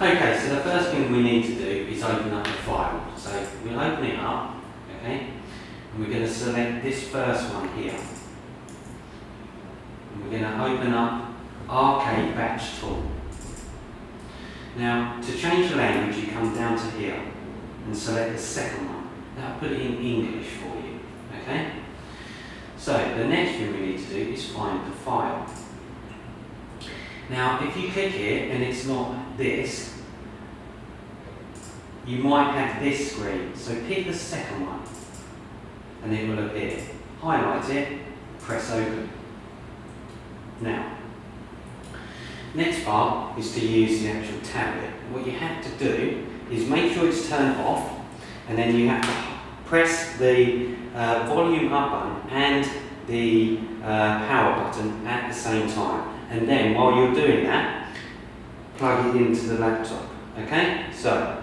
Okay, so the first thing we need to do is open up the file. So we'll open it up, okay, and we're going to select this first one here. And we're going to open up Arcade Batch Tool. Now, to change the language, you come down to here and select the second one. That'll put it in English for you, okay? So the next thing we need to do is find the file. Now, if you click here and it's not this, you might have this screen. So pick the second one and it will appear. Highlight it, press open. Now, next part is to use the actual tablet. What you have to do is make sure it's turned off, and then you have to press the volume up button and the power button at the same time. And then while you're doing that, plug it into the laptop. Okay? So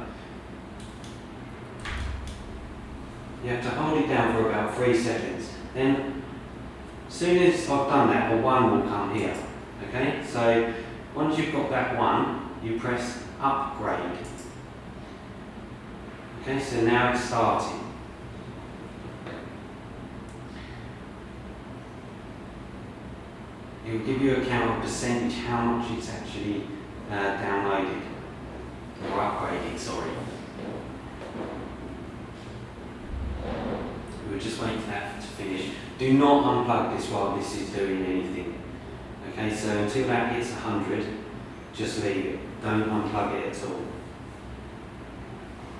you have to hold it down for about 3 seconds. Then as soon as I've done that, a 1 will come here. Okay? So once you've got that 1, you press upgrade. Okay, so now it's starting. It will give you a count of percentage how much it's actually downloaded, or upgraded, sorry. We'll just wait for that to finish. Do not unplug this while this is doing anything. Okay, so until that hits 100, just leave it. Don't unplug it at all.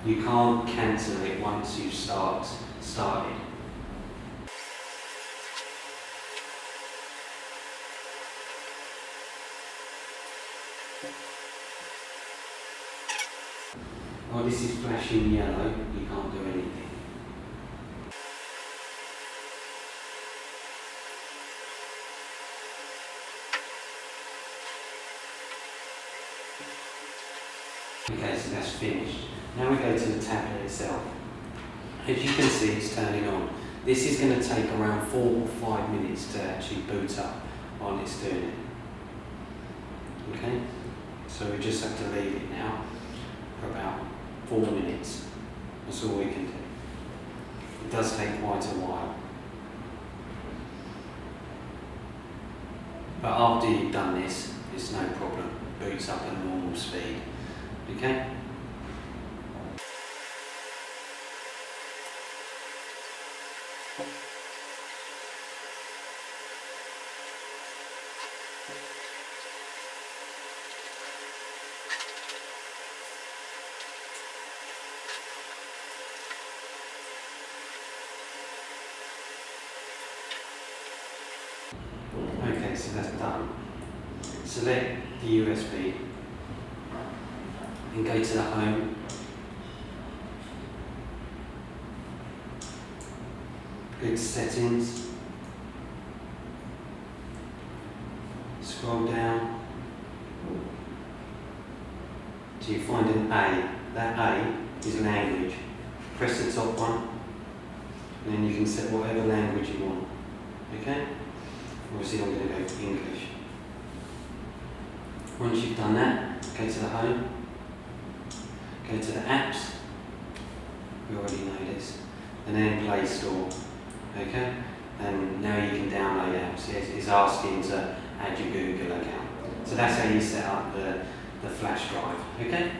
You can't cancel it once you've started. Oh, this is flashing yellow. You can't do anything. Okay, so that's finished. Now we go to the tablet itself. As you can see, it's turning on. This is going to take around 4 or 5 minutes to actually boot up while it's doing it. Okay, so we just have to leave it now for about 4 minutes. That's all we can do. It does take quite a while. But after you've done this, it's no problem. Boots up at normal speed. Okay? Okay, so that's done. Select the USB and go to the home. Go to settings. Scroll down till you find an A. That A is language. Press the top one and then you can set whatever language you want. Okay? Obviously I'm going to go for English. Once you've done that, go to the home, go to the apps, we already know this, and then Play Store, okay? And now you can download apps. It's asking to add your Google account. So that's how you set up the flash drive, okay?